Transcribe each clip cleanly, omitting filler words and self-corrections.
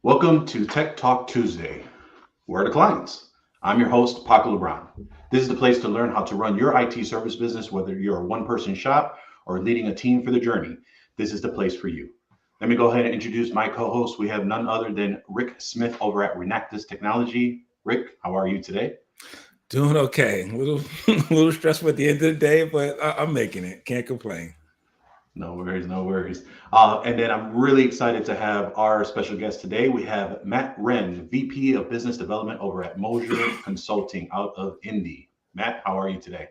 Welcome to Tech Talk Tuesday. Where are the clients? I'm your host, Paco Lebron. This is the place to learn how to run your IT service business, whether you're a one-person shop or leading a team for the journey. This is the place for you. Let me go ahead and introduce my co-host. We have none other than Rick Smith over at Renactus Technology. Rick, how are you today? Doing okay. A little, a little stressful at the end of the day, but I'm making it. Can't complain. No worries, no worries. And then I'm really excited to have our special guest today. We have Matt Wren, VP of Business Development over at Moser Consulting out of Indy. Matt, how are you today?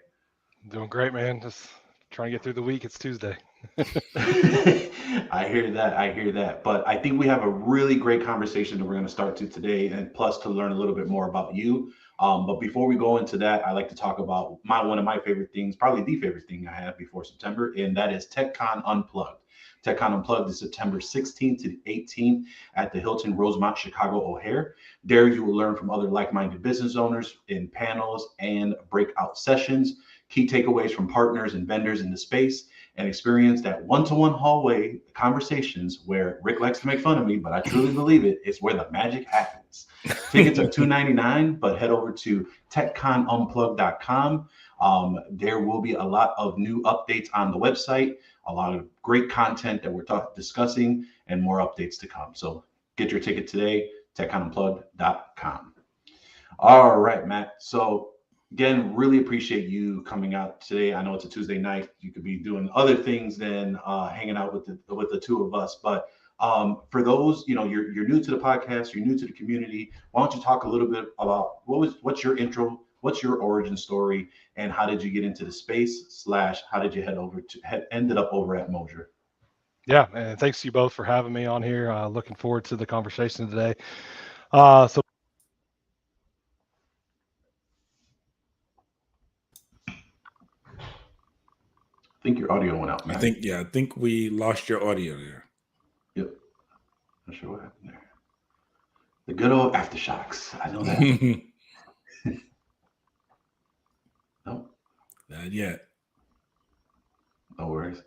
Doing great, man. Just trying to get through the week. It's Tuesday. I hear that. I hear that. But I think we have a really great conversation that we're going to start to today, and plus to learn a little bit more about you. But before we go into that, I like to talk about one of my favorite things, probably the favorite thing I have before September, and that is TechCon Unplugged. TechCon Unplugged is September 16th to the 18th at the Hilton Rosemont Chicago O'Hare. There you will learn from other like-minded business owners in panels and breakout sessions, key takeaways from partners and vendors in the space, and experience that one-to-one hallway conversations where Rick likes to make fun of me, but I truly believe it's where the magic happens. Tickets are $299, but head over to techconunplugged.com. There will be a lot of new updates on the website, a lot of great content that we're discussing, and more updates to come. So get your ticket today, techconunplugged.com. All right, Matt. So again, really appreciate you coming out today. I know it's a Tuesday night. You could be doing other things than hanging out with the two of us. But for those, you're new to the podcast, you're new to the community. Why don't you talk a little bit about what's your intro, what's your origin story, and how did you get into the space / how did you ended up over at Moser? Yeah, and thanks to you both for having me on here. Looking forward to the conversation today. So I think your audio went out, Matt. I think we lost your audio there. Yep. Not sure what happened there. The good old aftershocks. I know that. Nope. Not yet. No worries.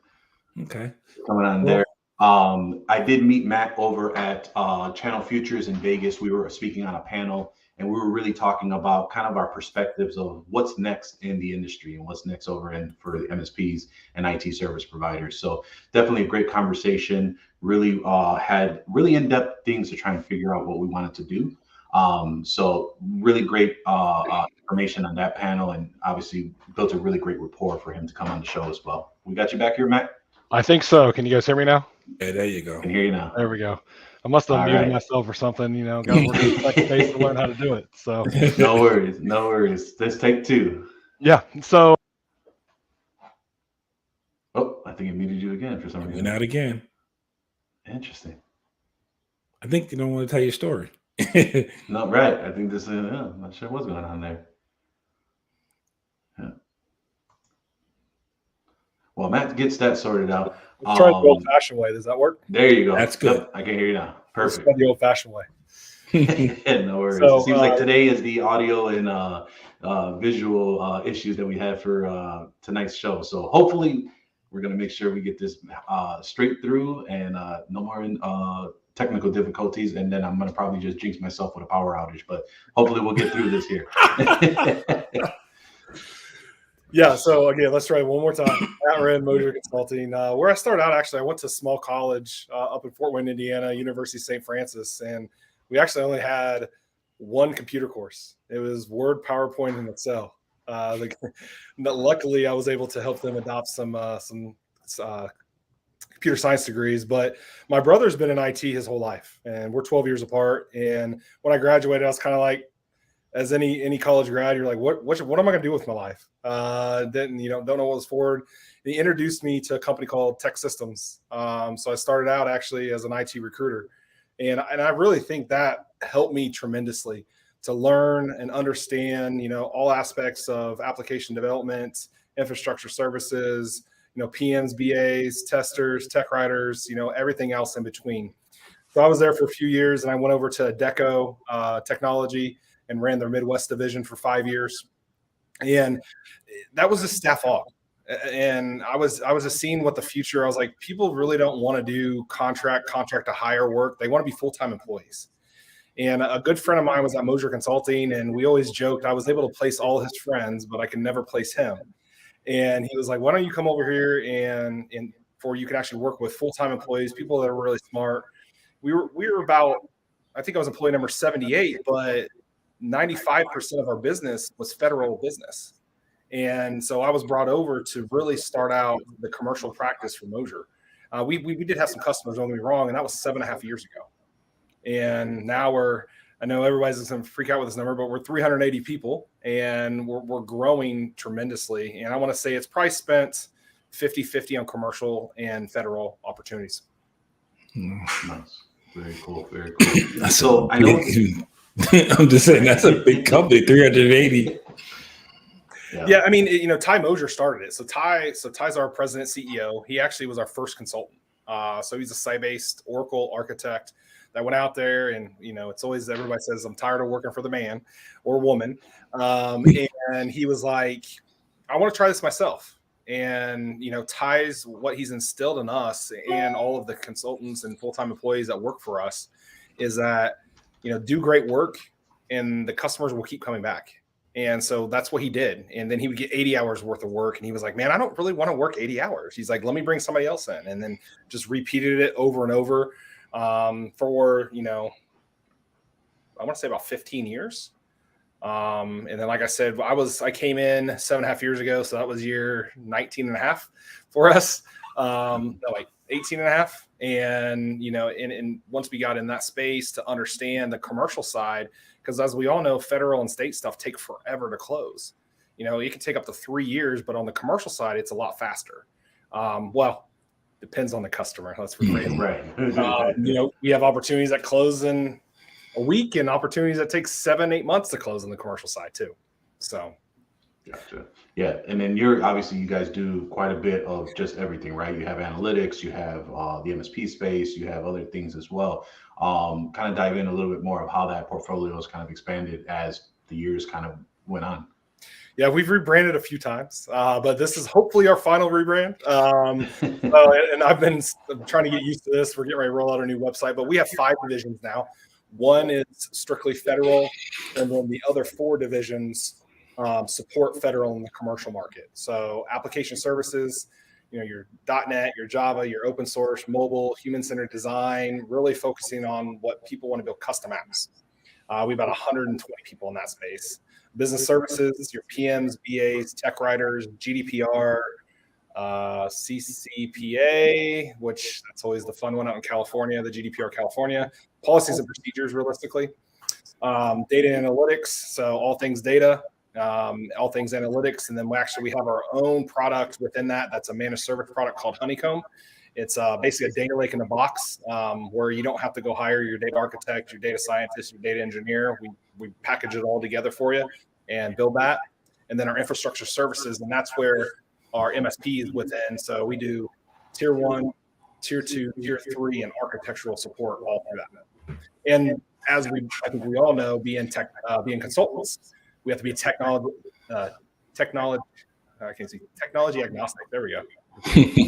Okay. Coming on there. I did meet Matt over at Channel Futures in Vegas. We were speaking on a panel, and we were really talking about kind of our perspectives of what's next in the industry and what's next over in for the MSPs and IT service providers. So definitely a great conversation. Really had really in-depth things to try and figure out what we wanted to do. So really great information on that panel, and obviously built a really great rapport for him to come on the show as well. We got you back here, Matt. I think so. Can you guys hear me now? Yeah, there you go. I can hear you now. There we go. I must have muted myself or something. Got to work on second base to learn how to do it. So no worries, no worries. Let's take two. Yeah. So I think it muted you again for some reason. Went out again. Interesting. I think you don't want to tell your story. No, right. I think this is. I'm not sure what's going on there. Yeah. Well, Matt gets that sorted out. Let's try the old-fashioned way. Does that work? There you go. That's good. Yep, I can hear you now. Perfect. Let's try the old-fashioned way. No worries. So, it seems like today is the audio and visual issues that we had for tonight's show. So hopefully we're going to make sure we get this straight through and no more technical difficulties. And then I'm going to probably just jinx myself with a power outage. But hopefully we'll get through this here. Yeah, so again, let's try it one more time. Matt Wren, Moser Consulting. Where I started out, actually, I went to a small college up in Fort Wayne, Indiana, University of St. Francis, and we actually only had one computer course. It was Word, PowerPoint, and Excel. Luckily, I was able to help them adopt some computer science degrees, but my brother's been in IT his whole life, and we're 12 years apart. And when I graduated, I was kind of like, as any college grad, you're like, what am I going to do with my life? Don't know what was forward. And he introduced me to a company called Tech Systems. So I started out actually as an IT recruiter, and I really think that helped me tremendously to learn and understand, all aspects of application development, infrastructure services, PMs, BAs, testers, tech writers, everything else in between. So I was there for a few years, and I went over to Deco Technology and ran their Midwest division for 5 years. And that was a staff aug. And I was just seeing what the future. I was like, people really don't want to do contract to hire work. They want to be full-time employees. And a good friend of mine was at Moser Consulting, and we always joked I was able to place all his friends, but I could never place him. And he was like, why don't you come over here and for you can actually work with full-time employees, people that are really smart. We were about, I think I was employee number 78, but 95% of our business was federal business. And so I was brought over to really start out the commercial practice for Moser. We did have some customers, don't get me wrong, and that was 7.5 years ago. And now I know everybody's going to freak out with this number, but we're 380 people and we're growing tremendously. And I want to say it's probably spent 50-50 on commercial and federal opportunities. Nice. Very cool. Very cool. So I know I'm just saying that's a big company, 380. Yeah, I mean, Ty Moser started it. So Ty's our president, CEO. He actually was our first consultant. So he's a site-based Oracle architect that went out there, and it's always everybody says I'm tired of working for the man or woman, and he was like, I want to try this myself. And Ty's what he's instilled in us and all of the consultants and full-time employees that work for us is that do great work, and the customers will keep coming back. And so that's what he did. And then he would get 80 hours worth of work. And he was like, man, I don't really want to work 80 hours. He's like, let me bring somebody else in. And then just repeated it over and over for, I want to say about 15 years. And then, like I said, I came in 7.5 years ago. So that was year 19 and a half for us. No, like 18 and a half. And, and once we got in that space to understand the commercial side, because as we all know, federal and state stuff take forever to close. It can take up to 3 years, but on the commercial side, it's a lot faster. Well, depends on the customer. Let's rephrase it. Right. We have opportunities that close in a week and opportunities that take 7-8 months to close on the commercial side too. So. Gotcha. Yeah. And then you guys do quite a bit of just everything, right? You have analytics, you have the MSP space, you have other things as well. Kind of dive in a little bit more of how that portfolio has kind of expanded as the years kind of went on. Yeah, we've rebranded a few times, but this is hopefully our final rebrand. And I'm trying to get used to this. We're getting ready to roll out our new website, but we have 5 divisions now. One is strictly federal, and then the other 4 divisions support federal and the commercial market. So application services, your .NET, your Java, your open source, mobile, human-centered design, really focusing on what people want to build custom apps. We have about 120 people in that space. Business services, your PMs, BAs, tech writers, GDPR, CCPA, which that's always the fun one out in California, the GDPR California, policies and procedures, realistically, data analytics, so all things data, all things analytics. And then we have our own product within that. That's a managed service product called Honeycomb. It's basically a data lake in a box where you don't have to go hire your data architect, your data scientist, your data engineer. We package it all together for you and build that. And then our infrastructure services, and that's where our MSP is within. So we do tier 1, tier 2, tier 3, and architectural support all through that. And as I think we all know, being consultants, we have to be technology agnostic. There we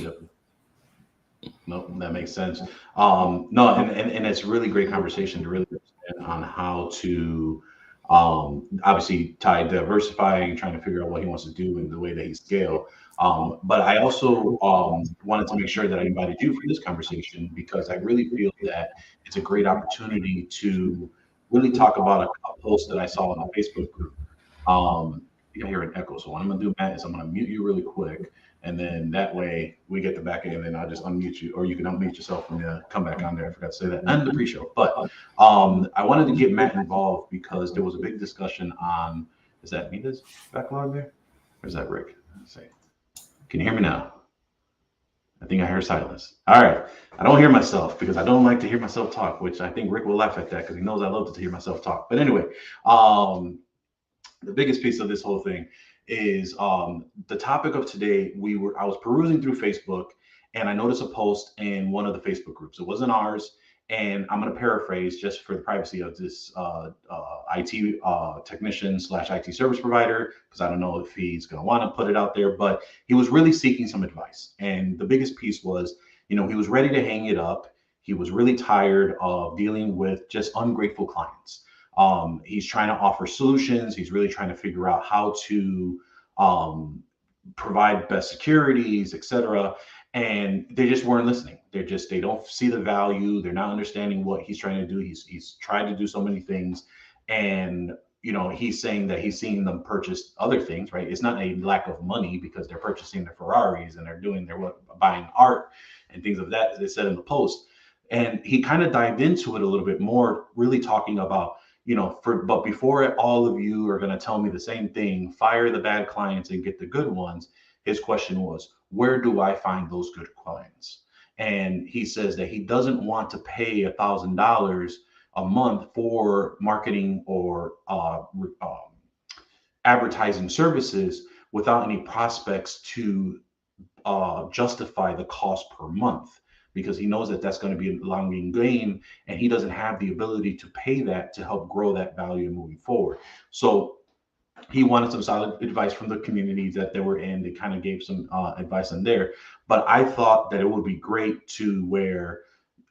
go. No, that makes sense. No, and it's really great conversation to really understand on how to obviously Ty diversifying, trying to figure out what he wants to do and the way that he scale. But I also wanted to make sure that I invited you for this conversation because I really feel that it's a great opportunity to really talk about a post that I saw in the Facebook group. You can hear an echo. So what I'm going to do, Matt, is I'm going to mute you really quick. And then that way we get the back end, and then I'll just unmute you, or you can unmute yourself and come back on there. I forgot to say that in the pre-show. But I wanted to get Matt involved because there was a big discussion on, is that me that's backlog there? Or is that Rick? Let's see. Can you hear me now? I think I hear silence. All right. I don't hear myself because I don't like to hear myself talk, which I think Rick will laugh at that because he knows I love to hear myself talk. But anyway, the biggest piece of this whole thing is the topic of today. I was perusing through Facebook and I noticed a post in one of the Facebook groups. It wasn't ours. And I'm going to paraphrase just for the privacy of this IT technician / IT service provider, because I don't know if he's going to want to put it out there, but he was really seeking some advice. And the biggest piece was, he was ready to hang it up. He was really tired of dealing with just ungrateful clients. He's trying to offer solutions. He's really trying to figure out how to provide best securities, etc. And they just weren't listening. They don't see the value. They're not understanding what he's trying to do. He's tried to do so many things, and he's saying that he's seeing them purchase other things, right? It's not a lack of money because they're purchasing their Ferraris and they're doing buying art and things of that, as they said in the post. And he kind of dived into it a little bit more, really talking about, but before all of you are going to tell me the same thing, fire the bad clients and get the good ones. His question was, where do I find those good clients? And he says that he doesn't want to pay $1,000 a month for marketing or advertising services without any prospects to justify the cost per month, because he knows that that's going to be a long game, and he doesn't have the ability to pay that to help grow that value moving forward. So he wanted some solid advice from the communities that they were in. They kind of gave some advice on there. But I thought that it would be great to where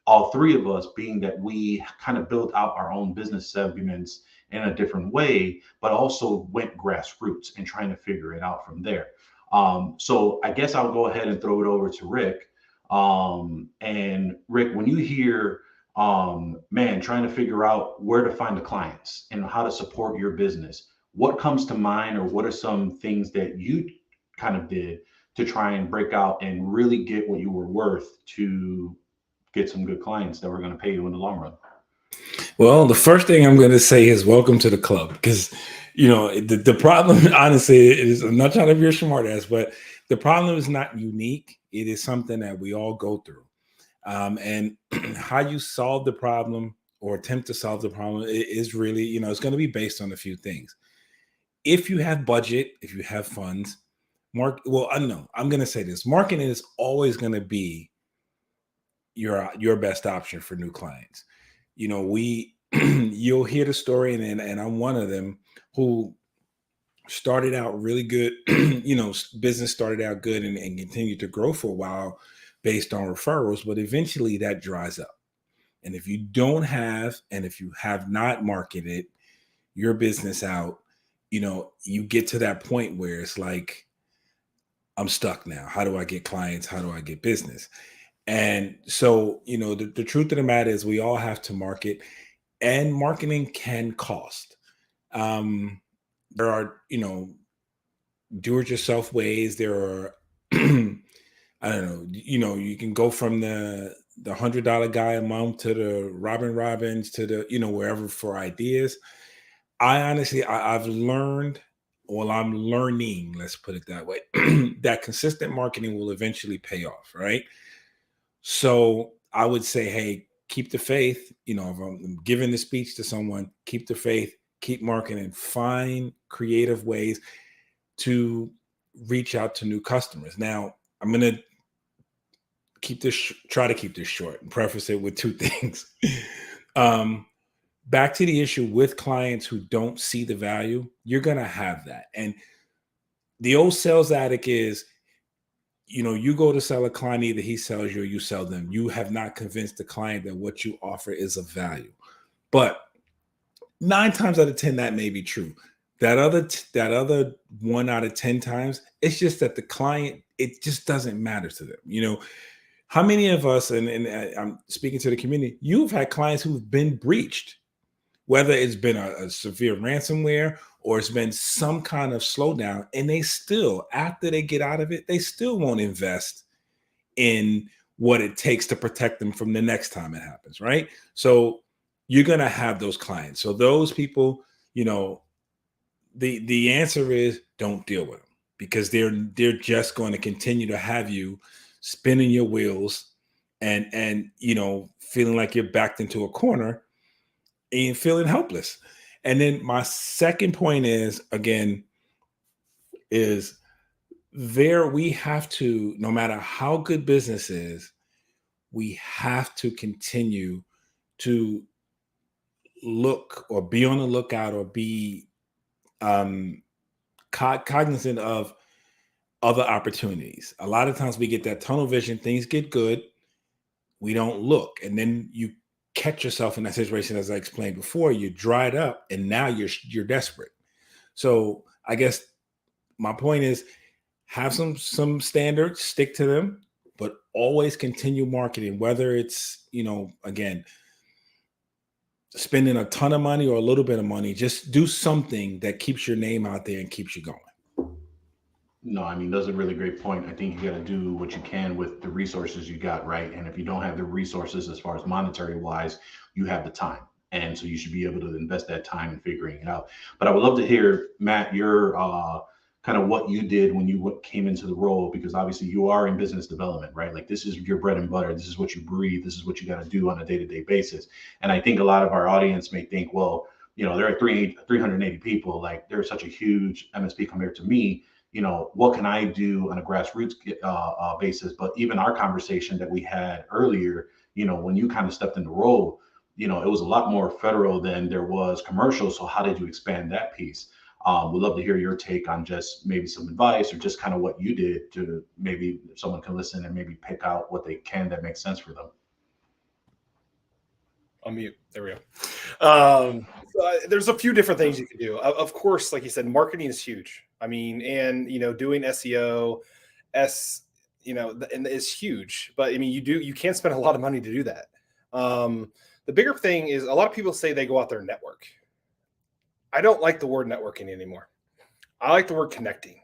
all three of us, being that we kind of built out our own business segments in a different way, but also went grassroots and trying to figure it out from there. So I guess I'll go ahead and throw it over to Rick. And Rick, when you hear, trying to figure out where to find the clients and how to support your business, what comes to mind, or what are some things that you kind of did to try and break out and really get what you were worth to get some good clients that were going to pay you in the long run? Well, the first thing I'm going to say is welcome to the club, because, the problem, honestly, is, I'm not trying to be a smart ass, but the problem is not unique. It is something that we all go through. And how you solve the problem or attempt to solve the problem is really, it's going to be based on a few things. If you have budget, if you have funds, I'm going to say this: marketing is always going to be your best option for new clients. You'll hear the story, and I'm one of them who started out really good. Business started out good and continued to grow for a while based on referrals, but eventually that dries up. And if you don't have, and if you have not marketed your business out, you get to that point where it's like, I'm stuck now. How do I get clients? How do I get business? And so, the truth of the matter is we all have to market, and marketing can cost. There are, do-it-yourself ways. There are, I don't know, you can go from the $100 guy a month to the Robin Robbins to the, wherever for ideas. I've learned, I'm learning, let's put it that way, that consistent marketing will eventually pay off, right? So I would say, hey, keep the faith. If I'm giving the speech to someone, keep the faith, keep marketing, find creative ways to reach out to new customers. Now, I'm going to try to keep this short and preface it with two things. Back to the issue with clients who don't see the value, you're going to have that. And the old sales addict is, you go to sell a client, either he sells you or you sell them. You have not convinced the client that what you offer is of value. But 9 times out of 10, that may be true. That other 1 out of 10 times, it's just that the client, it just doesn't matter to them. How many of us, and I'm speaking to the community, you've had clients who've been breached, whether it's been a severe ransomware or it's been some kind of slowdown, and they still, after they get out of it, they still won't invest in what it takes to protect them from the next time it happens, right? So you're going to have those clients. So those people, the answer is don't deal with them, because they're just going to continue to have you spinning your wheels and feeling like you're backed into a corner and feeling helpless. And then my second point is, again, we have to, no matter how good business is, we have to continue to look or be on the lookout or be cognizant of other opportunities. A lot of times we get that tunnel vision, things get good, we don't look, and then you catch yourself in that situation, as I explained before, you're dried up and now you're desperate. So I guess my point is, have some standards, stick to them, but always continue marketing, whether it's, again, spending a ton of money or a little bit of money. Just do something that keeps your name out there and keeps you going. No, I mean, that's a really great point. I think you got to do what you can with the resources you got, right? And if you don't have the resources as far as monetary wise, you have the time. And so you should be able to invest that time in figuring it out. But I would love to hear, Matt, your kind of what you did when you came into the role, because obviously you are in business development, right? Like, this is your bread and butter. This is what you breathe. This is what you got to do on a day-to-day basis. And I think a lot of our audience may think, well, there are 380 people. Like, they're such a huge MSP compared to me. What can I do on a grassroots basis? But even our conversation that we had earlier, when you kind of stepped in the role, it was a lot more federal than there was commercial. So how did you expand that piece? We'd love to hear your take on just maybe some advice or just kind of what you did to maybe someone can listen and maybe pick out what they can that makes sense for them. On mute. There we go. There's a few different things you can do. Of course, like you said, marketing is huge. I mean, and doing SEO, and is huge. But I mean, you can't spend a lot of money to do that. The bigger thing is, a lot of people say they go out there and network. I don't like the word networking anymore. I like the word connecting,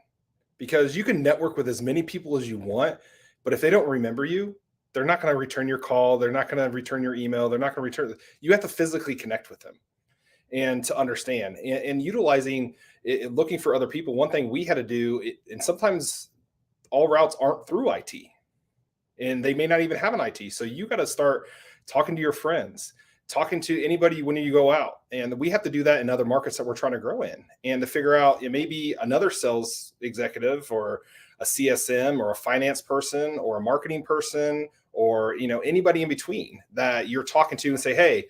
because you can network with as many people as you want, but if they don't remember you, they're not going to return your call. They're not going to return your email. They're not going to return. You have to physically connect with them and to understand and utilizing it, looking for other people. One thing we had to do, and sometimes all routes aren't through IT, and they may not even have an IT. So you got to start talking to your friends, talking to anybody when you go out. And we have to do that in other markets that we're trying to grow in, and to figure out, it may be another sales executive or a CSM or a finance person or a marketing person, or anybody in between that you're talking to and say, hey,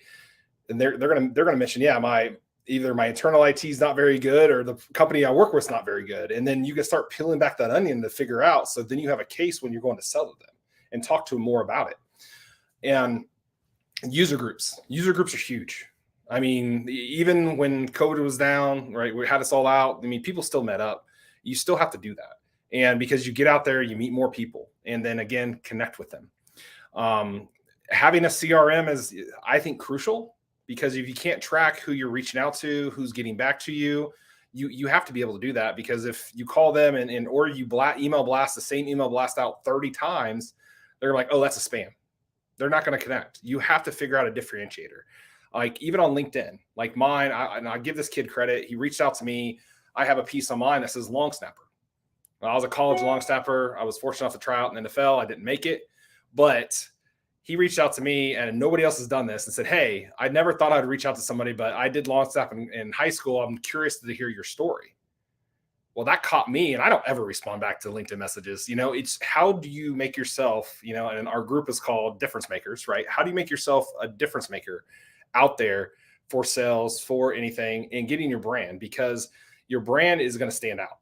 and they're gonna mention, yeah, either my internal IT is not very good, or the company I work with is not very good. And then you can start peeling back that onion to figure out. So then you have a case when you're going to sell to them and talk to them more about it. And user groups are huge. I mean, even when COVID was down, right, we had us all out. I mean, people still met up. You still have to do that. And because you get out there, you meet more people, and then again, connect with them. Having a CRM is, I think, crucial, because if you can't track who you're reaching out to, who's getting back to you, you have to be able to do that. Because if you call them or you email blast the same email blast out 30 times, they're like, oh, that's a spam. They're not going to connect. You have to figure out a differentiator. Like, even on LinkedIn, like mine, I give this kid credit. He reached out to me. I have a piece on mine that says long snapper. I was a college long snapper. I was fortunate enough to try out in the NFL. I didn't make it, but he reached out to me, and nobody else has done this, and said, hey, I never thought I'd reach out to somebody, but I did long snap in high school. I'm curious to hear your story. Well, that caught me, and I don't ever respond back to LinkedIn messages. It's how do you make yourself, and our group is called difference makers, right? How do you make yourself a difference maker out there for sales, for anything, and getting your brand? Because your brand is going to stand out,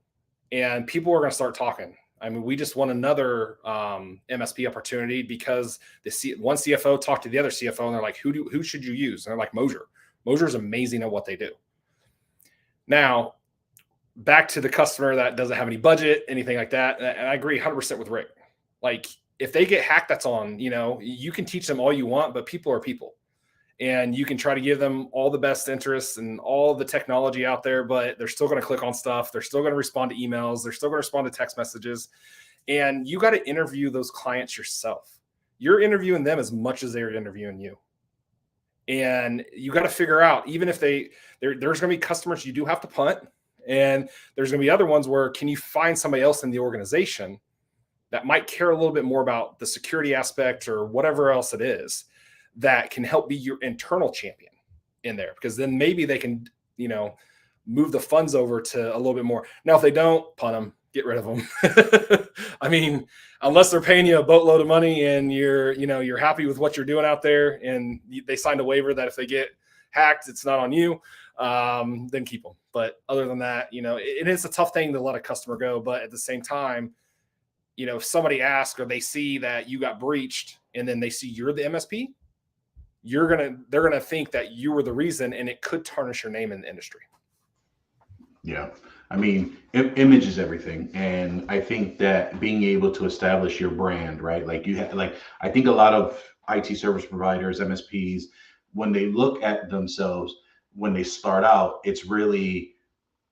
and people are going to start talking. I mean, we just won another MSP opportunity because one CFO talked to the other CFO, and they're like, who should you use? And they're like, Moser. Moser is amazing at what they do. Now, back to the customer that doesn't have any budget, anything like that. And I agree 100% with Rick. Like, if they get hacked, that's on, you can teach them all you want, but people are people. And you can try to give them all the best interests and all the technology out there, but they're still going to click on stuff. They're still going to respond to emails. They're still going to respond to text messages. And you got to interview those clients yourself. You're interviewing them as much as they're interviewing you. And you got to figure out, even if there's going to be customers you do have to punt, and there's going to be other ones where, can you find somebody else in the organization that might care a little bit more about the security aspect or whatever else it is, that can help be your internal champion in there? Because then maybe they can, move the funds over to a little bit more. Now, if they don't, punt them. get rid of them. I mean, unless they're paying you a boatload of money and you're happy with what you're doing out there, and they signed a waiver that if they get hacked, it's not on you, then keep them. But other than that, it is a tough thing to let a customer go. But at the same time, if somebody asks or they see that you got breached and then they see you're the MSP, they're gonna think that you were the reason, and it could tarnish your name in the industry. Yeah. I mean, image is everything. And I think that being able to establish your brand, right? I think a lot of IT service providers, MSPs, when they look at themselves, when they start out, it's really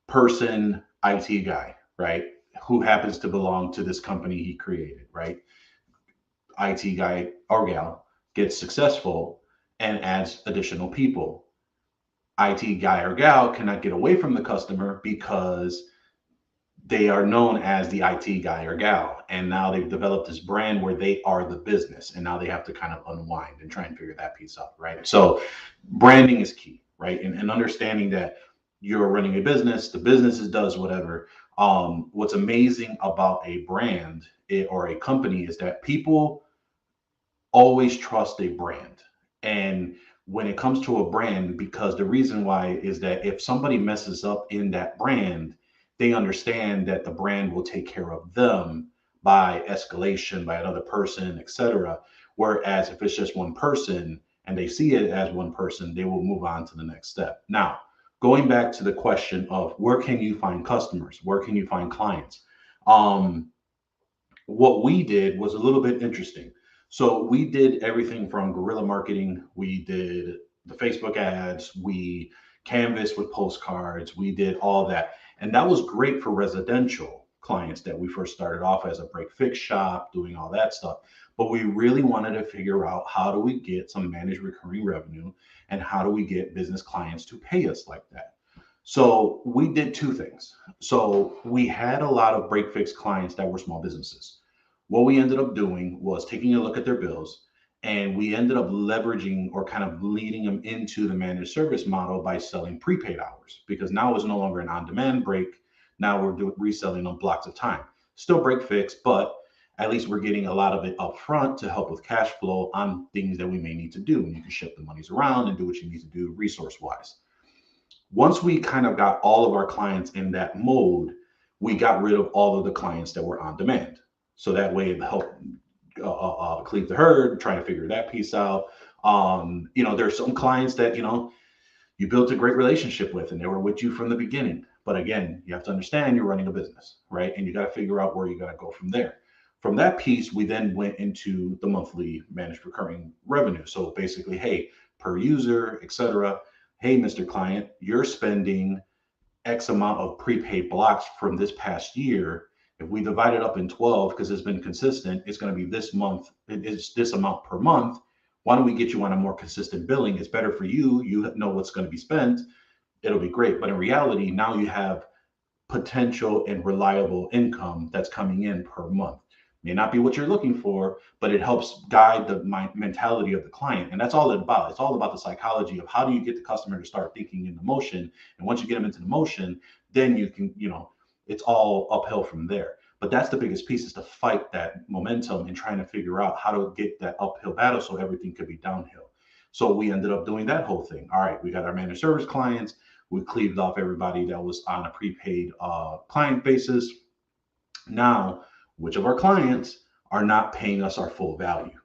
person, IT guy, right? Who happens to belong to this company he created, right? IT guy or gal gets successful and adds additional people. IT guy or gal cannot get away from the customer because they are known as the IT guy or gal. And now they've developed this brand where they are the business. And now they have to kind of unwind and try and figure that piece out, right? So branding is key, right? And understanding that you're running a business, the business does whatever. What's amazing about a brand or a company is that people always trust a brand. And when it comes to a brand, because the reason why is that if somebody messes up in that brand, they understand that the brand will take care of them by escalation by another person, etc. Whereas if it's just one person and they see it as one person, they will move on to the next step. Now, going back to the question of where can you find customers? Where can you find clients? What we did was a little bit interesting. So we did everything from guerrilla marketing. We did the Facebook ads. We canvassed with postcards. We did all that. And that was great for residential clients that we first started off as a break fix shop, doing all that stuff. But we really wanted to figure out how do we get some managed recurring revenue and how do we get business clients to pay us like that. So we did two things. So we had a lot of break fix clients that were small businesses. What we ended up doing was taking a look at their bills, and we ended up leveraging or kind of leading them into the managed service model by selling prepaid hours, because now it's no longer an on-demand break. Now we're reselling on blocks of time. Still break fix, but at least we're getting a lot of it up front to help with cash flow on things that we may need to do. And you can shift the monies around and do what you need to do resource-wise. Once we kind of got all of our clients in that mode, we got rid of all of the clients that were on demand. So that way it helped cleave the herd, trying to figure that piece out. There's some clients that, you built a great relationship with and they were with you from the beginning. But again, you have to understand you're running a business, right? And you got to figure out where you got to go from there. From that piece, we then went into the monthly managed recurring revenue. So basically, hey, per user, etc. Hey, Mr. Client, you're spending X amount of prepaid blocks from this past year. If we divide it up in 12, because it's been consistent, it's going to be this month. It's this amount per month. Why don't we get you on a more consistent billing? It's better for you. You know what's going to be spent. It'll be great. But in reality, now you have potential and reliable income that's coming in per month. May not be what you're looking for, but it helps guide the mentality of the client. And that's all it's about. It's all about the psychology of how do you get the customer to start thinking into motion. And once you get them into the motion, then you can, it's all uphill from there. But that's the biggest piece, is to fight that momentum and trying to figure out how to get that uphill battle so everything could be downhill. So we ended up doing that whole thing. All right, we got our managed service clients. We cleaved off everybody that was on a prepaid client basis. Now, which of our clients are not paying us our full value?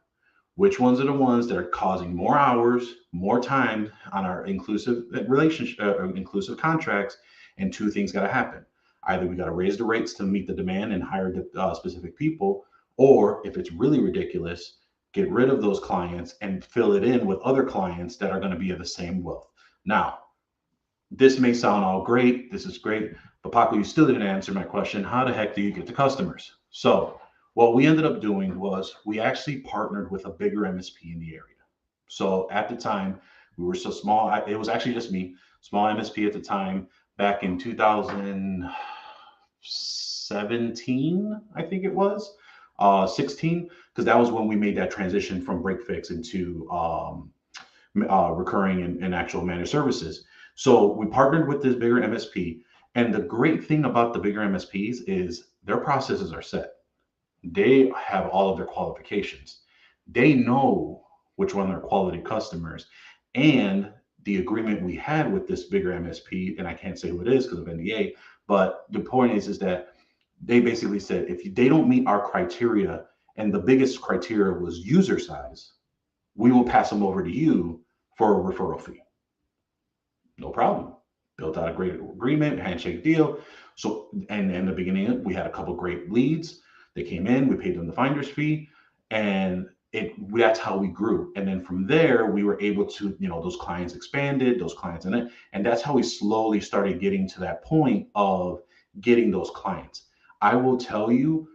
Which ones are the ones that are causing more hours, more time on our inclusive relationship, inclusive contracts? And two things got to happen. Either we got to raise the rates to meet the demand and hire the specific people, or if it's really ridiculous, get rid of those clients and fill it in with other clients that are going to be of the same wealth. Now, this may sound all great. This is great. But Paco, you still didn't answer my question. How the heck do you get the customers? So what we ended up doing was we actually partnered with a bigger MSP in the area. So at the time, we were so small. It was actually just me, small MSP at the time, back in 2017, I think it was, 16, because that was when we made that transition from break fix into recurring and actual managed services. So we partnered with this bigger MSP. And the great thing about the bigger MSPs is their processes are set. They have all of their qualifications. They know which one are quality customers. And the agreement we had with this bigger MSP, and I can't say who it is because of NDA, but the point is that they basically said if they don't meet our criteria, and the biggest criteria was user size, we will pass them over to you for a referral fee. No problem. Built out a great agreement, handshake deal. So, and in the beginning, we had a couple great leads. They came in, we paid them the finder's fee, and that's how we grew. And then from there, we were able to, those clients expanded, those clients, and that's how we slowly started getting to that point of getting those clients. I will tell you,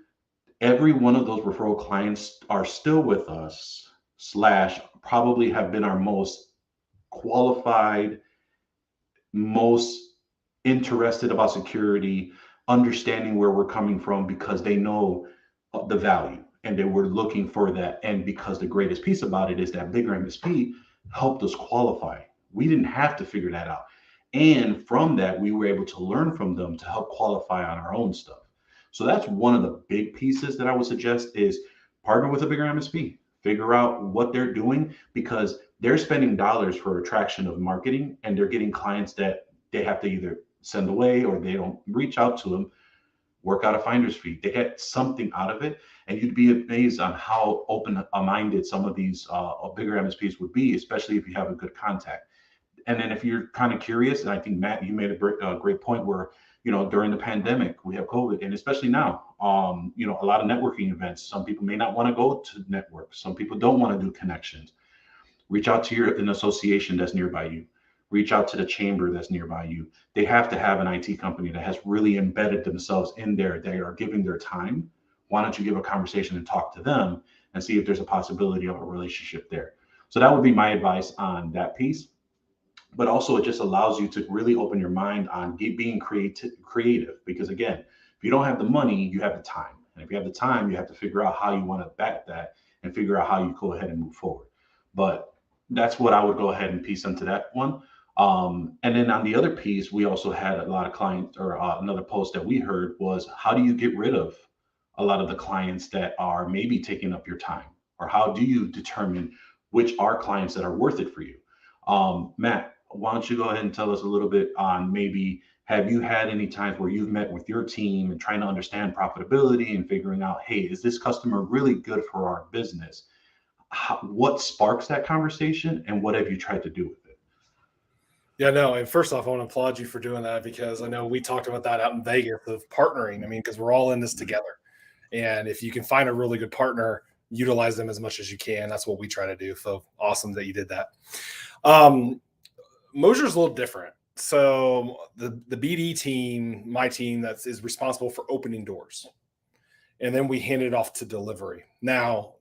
every one of those referral clients are still with us, / probably have been our most qualified, most interested about security, understanding where we're coming from because they know the value and they were looking for that. And because the greatest piece about it is that bigger MSP helped us qualify. We didn't have to figure that out. And from that, we were able to learn from them to help qualify on our own stuff. So that's one of the big pieces that I would suggest is partner with a bigger MSP, figure out what they're doing because they're spending dollars for attraction of marketing and they're getting clients that they have to either send away or they don't reach out to them, work out a finder's fee. They get something out of it. And you'd be amazed on how open-minded some of these bigger MSPs would be, especially if you have a good contact. And then if you're kind of curious, and I think Matt, you made a great point where, during the pandemic, we have COVID, and especially now, a lot of networking events. Some people may not want to go to network. Some people don't want to do connections. Reach out to an association that's nearby you. Reach out to the chamber that's nearby you. They have to have an IT company that has really embedded themselves in there. They are giving their time. Why don't you give a conversation and talk to them and see if there's a possibility of a relationship there? So that would be my advice on that piece. But also it just allows you to really open your mind on being creative. Because again, if you don't have the money, you have the time. And if you have the time, you have to figure out how you want to back that and figure out how you go ahead and move forward. But that's what I would go ahead and piece into that one. And then on the other piece, we also had a lot of clients or another post that we heard was how do you get rid of a lot of the clients that are maybe taking up your time? Or how do you determine which are clients that are worth it for you? Matt, why don't you go ahead and tell us a little bit on maybe have you had any times where you've met with your team and trying to understand profitability and figuring out, hey, is this customer really good for our business? What sparks that conversation and what have you tried to do with it? Yeah, no. And first off, I want to applaud you for doing that because I know we talked about that out in Vegas of partnering. I mean, because we're all in this together. And if you can find a really good partner, utilize them as much as you can. That's what we try to do. So awesome that you did that. Moser's a little different. So the BD team, my team, is responsible for opening doors. And then we hand it off to delivery. Now,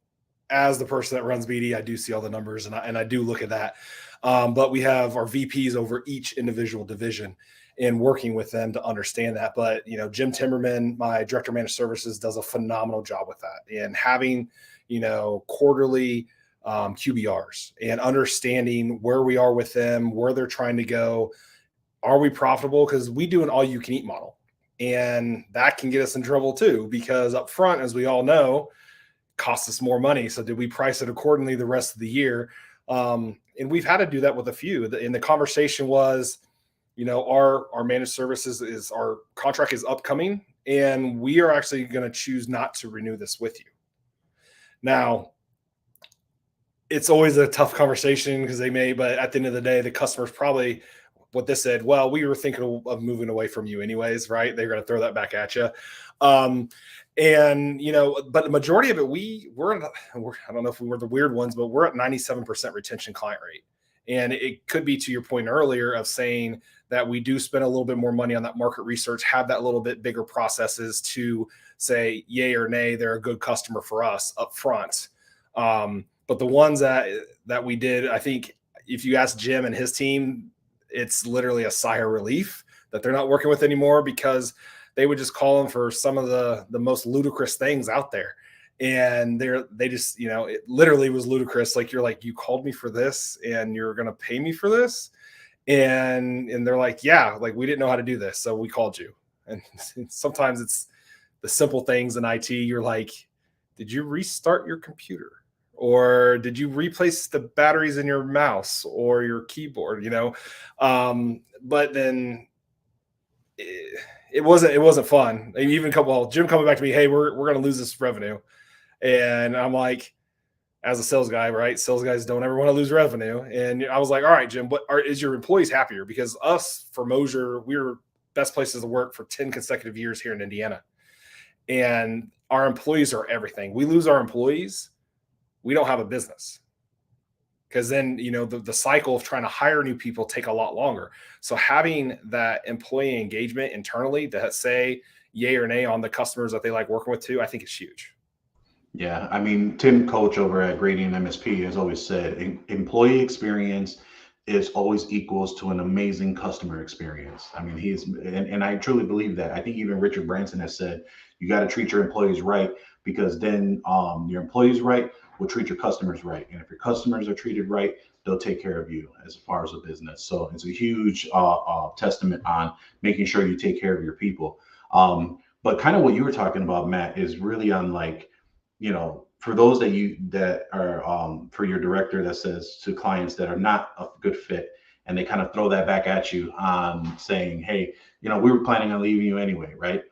as the person that runs BD, I do see all the numbers and I do look at that. But we have our VPs over each individual division and working with them to understand that. But, Jim Timmerman, my director of managed services, does a phenomenal job with that. And having, quarterly QBRs and understanding where we are with them, where they're trying to go. Are we profitable? Because we do an all-you-can-eat model. And that can get us in trouble too, because up front, as we all know, costs us more money. So did we price it accordingly the rest of the year? And we've had to do that with a few. And the conversation was, our managed services our contract is upcoming, and we are actually going to choose not to renew this with you. Now, it's always a tough conversation because but at the end of the day, the customer's probably what they said, well, we were thinking of moving away from you anyways, right? They're going to throw that back at you. But the majority of it, we're I don't know if we were the weird ones, but we're at 97% retention client rate. And it could be to your point earlier of saying that we do spend a little bit more money on that market research, have that little bit bigger processes to say yay or nay, they're a good customer for us up front. But the ones that we did, I think if you ask Jim and his team, it's literally a sigh of relief that they're not working with anymore because they would just call them for some of the most ludicrous things out there. And they just, it literally was ludicrous. Like, you're like, you called me for this and you're going to pay me for this. And they're like, yeah, like we didn't know how to do this. So we called you. And sometimes the simple things in IT. You're like, did you restart your computer? Or did you replace the batteries in your mouse or your keyboard? But then it wasn't fun. Even Jim coming back to me, hey, we're going to lose this revenue. And I'm like, as a sales guy, right? Sales guys don't ever want to lose revenue. And I was like, all right, Jim, is your employees happier? Because us for Moser, we were best places to work for 10 consecutive years here in Indiana. And our employees are everything. We lose our employees, we don't have a business. Because then, the cycle of trying to hire new people take a lot longer. So having that employee engagement internally to say yay or nay on the customers that they like working with too, I think is huge. Yeah, I mean, Tim Coach over at Gradient MSP has always said employee experience is always equals to an amazing customer experience. I mean, and I truly believe that. I think even Richard Branson has said you got to treat your employees right, because then your employees right will treat your customers right. And if your customers are treated right, they'll take care of you as far as a business. So it's a huge testament on making sure you take care of your people. But kind of what you were talking about, Matt, is really on like, for those that are for your director that says to clients that are not a good fit, and they kind of throw that back at you on saying, hey, we were planning on leaving you anyway, right?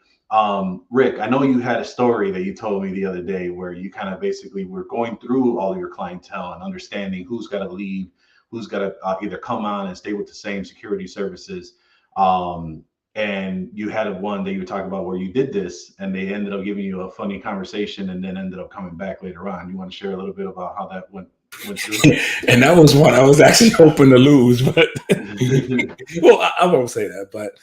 Rick, I know you had a story that you told me the other day where you kind of basically were going through all your clientele and understanding who's got to leave, who's got to either come on and stay with the same security services. And you had one that you were talking about where you did this and they ended up giving you a funny conversation and then ended up coming back later on. You want to share a little bit about how that went through? And that was one I was actually hoping to lose, but well, I won't say that, but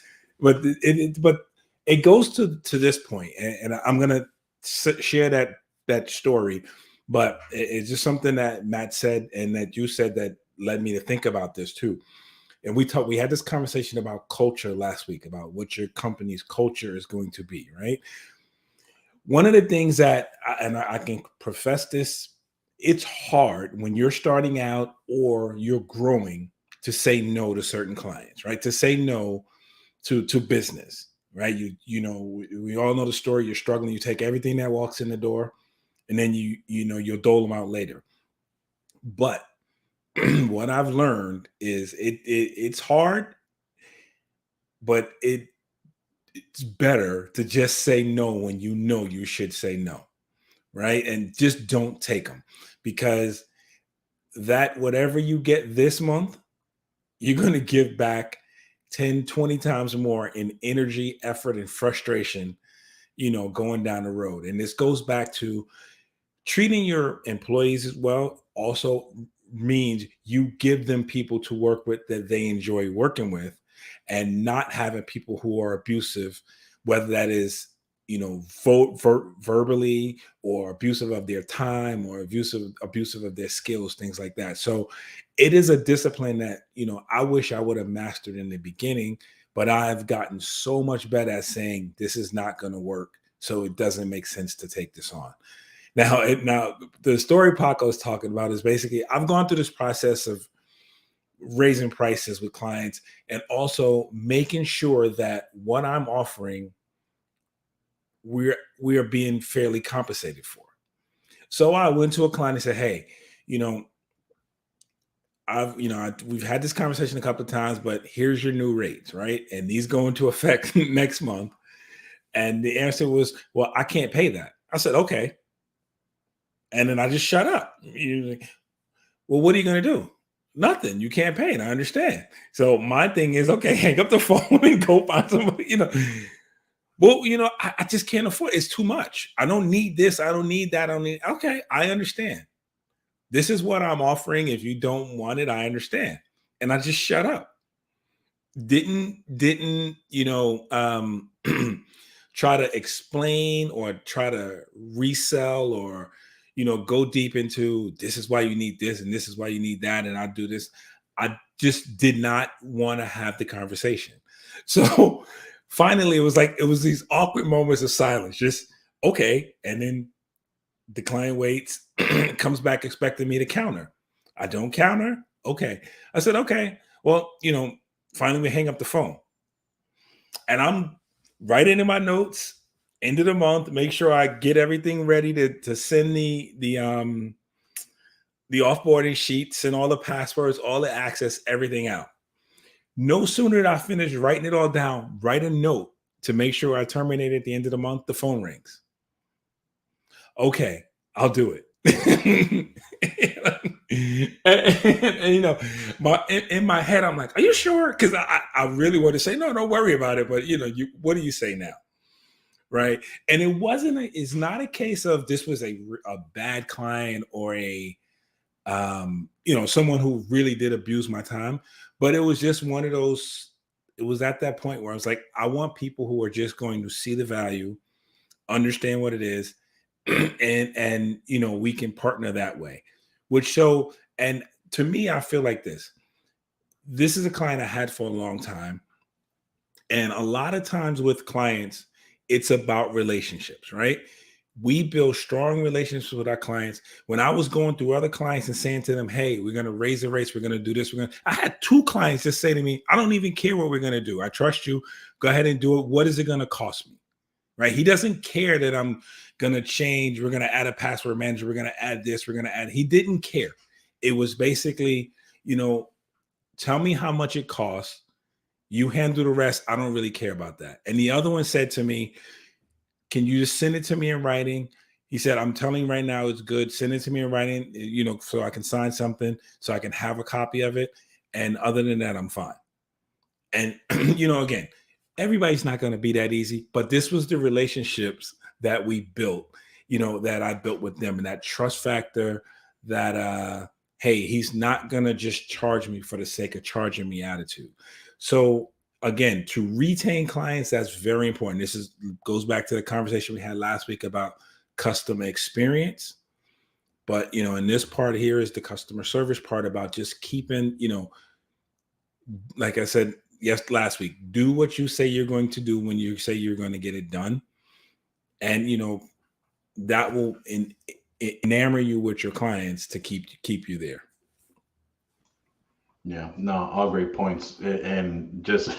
it goes to this point, and I'm gonna share that story, but it's just something that Matt said and that you said that led me to think about this too. And we had this conversation about culture last week, about what your company's culture is going to be, right? One of the things that, I can profess this, it's hard when you're starting out or you're growing to say no to certain clients, right? To say no to business, right? We all know the story. You're struggling. You take everything that walks in the door, and then you'll dole them out later. But what I've learned is it's hard, but it's better to just say no when you should say no, right? And just don't take them, because that whatever you get this month, you're going to give back 10, 20 times more in energy, effort, and frustration, going down the road. And this goes back to treating your employees as well. Also means you give them people to work with that they enjoy working with, and not having people who are abusive, whether that is, verbally or abusive of their time or abusive of their skills, things like that. So it is a discipline that, I wish I would have mastered in the beginning, but I've gotten so much better at saying this is not going to work, so it doesn't make sense to take this on. Now, the story Paco is talking about is basically I've gone through this process of raising prices with clients and also making sure that what I'm offering, we are being fairly compensated for. So I went to a client and said, hey, we've had this conversation a couple of times, but here's your new rates, right? And these go into effect next month. And the answer was, well, I can't pay that. I said, okay. And then I just shut up. Like, well, what are you going to do? Nothing. You can't pay it. I understand. So my thing is, okay, hang up the phone and go find somebody, Well, I just can't afford it. It's too much. I don't need this. I don't need that. Okay, I understand. This is what I'm offering. If you don't want it, I understand. And I just shut up. Didn't try to explain or try to resell or go deep into this is why you need this and this is why you need that and I do this. I just did not want to have the conversation. So finally it was these awkward moments of silence, just okay. And then the client waits, comes back expecting me to counter. I don't counter. Okay. I said, okay, well, finally we hang up the phone and I'm writing in my notes end of the month, make sure I get everything ready to send the offboarding sheet, send all the passwords, all the access, everything out. No sooner did I finish writing it all down, write a note to make sure I terminate at the end of the month, the phone rings. Okay, I'll do it. and you know, in my head, I'm like, are you sure? Because I really want to say, no, don't worry about it. But you know, what do you say now? Right. And it's not a case of this was a bad client or a, someone who really did abuse my time, but it was just one of those, it was at that point where I was like, I want people who are just going to see the value, understand what it is, and we can partner that way. And to me, I feel like this is a client I had for a long time. And a lot of times with clients, it's about relationships, right? We build strong relationships with our clients. When I was going through other clients and saying to them, hey, we're going to raise the rates, we're going to do this, I had 2 clients just say to me, I don't even care what we're going to do. I trust you. Go ahead and do it. What is it going to cost me? Right? He doesn't care that I'm going to change. We're going to add a password manager. We're going to add this. We're going to add. He didn't care. It was basically, tell me how much it costs. You handle the rest. I don't really care about that. And the other one said to me, can you just send it to me in writing? He said, I'm telling you right now, it's good. Send it to me in writing, so I can sign something, so I can have a copy of it. And other than that, I'm fine. And, again, everybody's not going to be that easy, but this was the relationships that we built, that I built with them, and that trust factor that, hey, he's not going to just charge me for the sake of charging me attitude. So again, to retain clients, that's very important. This goes back to the conversation we had last week about customer experience. But, in this part here is the customer service part about just keeping, like I said, last week, do what you say you're going to do when you say you're going to get it done. And, that will enamor you with your clients to keep you there. Yeah, no, all great points. And just,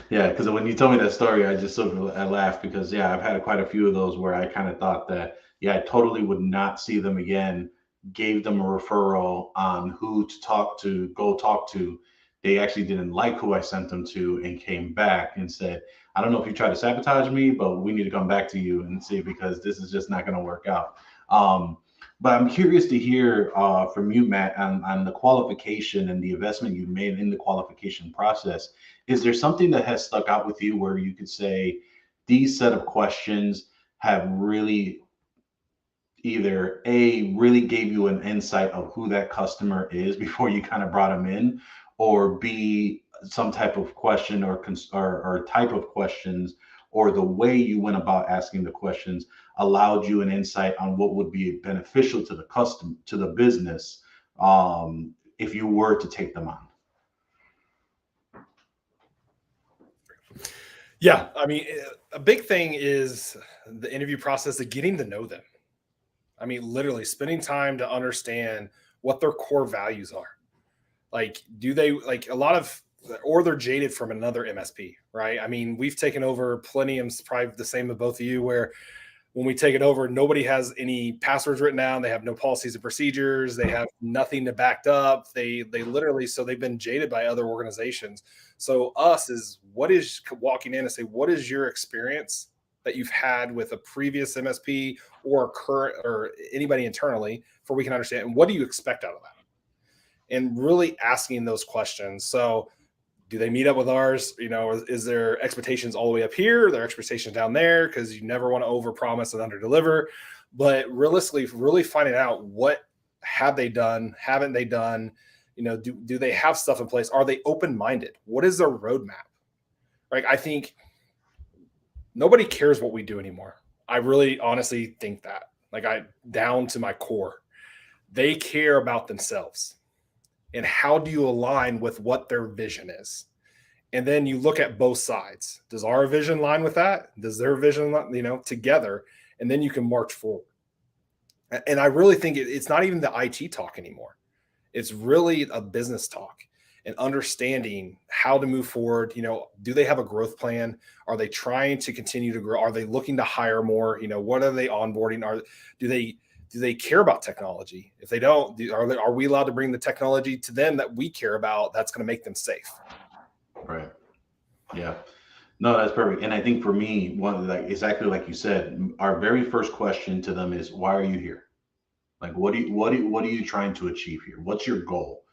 yeah, because when you told me that story, I just I laughed because, yeah, I've had quite a few of those where I kind of thought that, yeah, I totally would not see them again, gave them a referral on who to go talk to. They actually didn't like who I sent them to and came back and said, I don't know if you tried to sabotage me, but we need to come back to you and see, because this is just not going to work out. But I'm curious to hear from you, Matt, on the qualification and the investment you made in the qualification process. Is there something that has stuck out with you where you could say these set of questions have really either really gave you an insight of who that customer is before you kind of brought them in, or B, some type of question or type of questions, or the way you went about asking the questions allowed you an insight on what would be beneficial to the business, if you were to take them on? Yeah, I mean, a big thing is the interview process of getting to know them. I mean, literally spending time to understand what their core values are. Like, do they like a lot of, or they're jaded from another MSP, right? I mean, we've taken over plenty, and it's probably the same with both of you, where when we take it over, nobody has any passwords written down. They have no policies and procedures. They have nothing to back up. They literally, so they've been jaded by other organizations. So us is walking in and say, what is your experience that you've had with a previous MSP or current or anybody internally, for we can understand, and what do you expect out of that? And really asking those questions. So do they meet up with ours? Is their expectations all the way up here? Their expectations down there? Because you never want to overpromise and underdeliver. But realistically, really finding out what have they done? Haven't they done? Do they have stuff in place? Are they open-minded? What is their roadmap? Right? I think nobody cares what we do anymore. I really honestly think that. Down to my core. They care about themselves. And how do you align with what their vision is? And then you look at both sides. Does our vision line with that? Does their vision, together? And then you can march forward. And I really think it's not even the IT talk anymore. It's really a business talk. and understanding how to move forward. Do they have a growth plan? Are they trying to continue to grow? Are they looking to hire more? What are they onboarding? Do they care about technology? If they don't, are we allowed to bring the technology to them that we care about that's going to make them safe? Right. Yeah. No, that's perfect. And I think for me, exactly like you said, our very first question to them is, why are you here? Like, what are you trying to achieve here? What's your goal?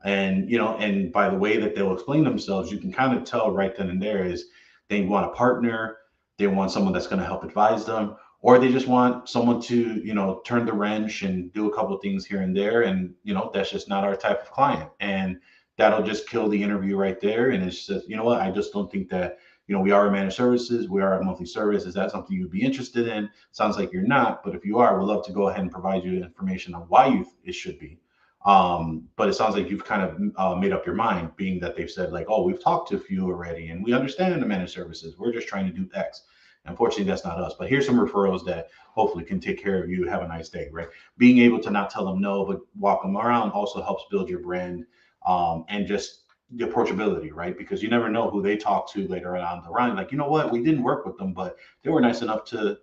And, and by the way that they'll explain themselves, you can kind of tell right then and there is they want a partner, they want someone that's going to help advise them, or they just want someone to, turn the wrench and do a couple of things here and there. And, that's just not our type of client. And that'll just kill the interview right there. And it's just, what, I just don't think that, we are a managed services, we are a monthly service. Is that something you'd be interested in? Sounds like you're not, but if you are, we'd love to go ahead and provide you information on why it should be. But it sounds like you've kind of made up your mind, being that they've said like, oh, we've talked to a few already and we understand the managed services. We're just trying to do X. Unfortunately, that's not us, but here's some referrals that hopefully can take care of you. Have a nice day, right? Being able to not tell them no, but walk them around also helps build your brand, and just the approachability, right? Because you never know who they talk to later on the line. Like, what, we didn't work with them, but they were nice enough to,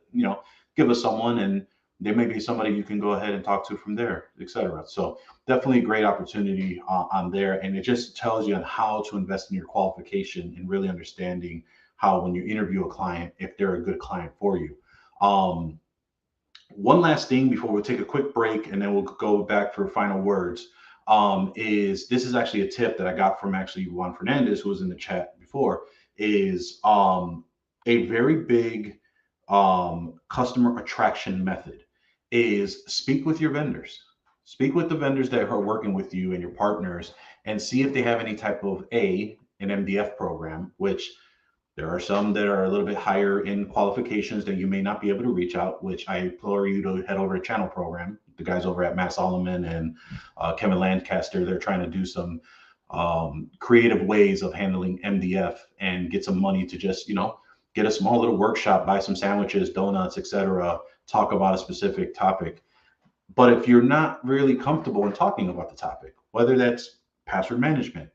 give us someone, and there may be somebody you can go ahead and talk to from there, etc. So definitely a great opportunity on there. And it just tells you on how to invest in your qualification and really understanding how, when you interview a client, if they're a good client for you. One last thing before we take a quick break, and then we'll go back for final words. This is actually a tip that I got from actually Juan Fernandez, who was in the chat before, is a very big customer attraction method is speak with your vendors. Speak with the vendors that are working with you and your partners, and see if they have any type of an MDF program, which there are some that are a little bit higher in qualifications that you may not be able to reach out, which I implore you to head over to Channel Program. The guys over at Matt Solomon and Kevin Lancaster, they're trying to do some creative ways of handling MDF and get some money to just, get a small little workshop, buy some sandwiches, donuts, etc., talk about a specific topic. But if you're not really comfortable in talking about the topic, whether that's password management,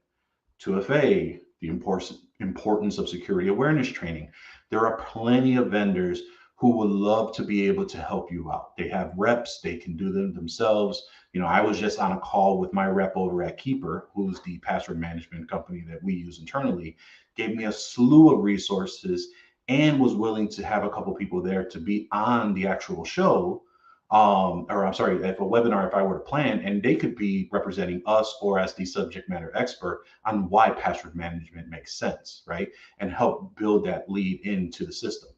2FA, the importance of security awareness training, there are plenty of vendors who would love to be able to help you out. They have reps, they can do them themselves. I was just on a call with my rep over at Keeper, who's the password management company that we use internally, gave me a slew of resources and was willing to have a couple people there to be on the actual show, or I'm sorry, if a webinar, if I were to plan, and they could be representing us or as the subject matter expert on why password management makes sense, right? And help build that lead into the system.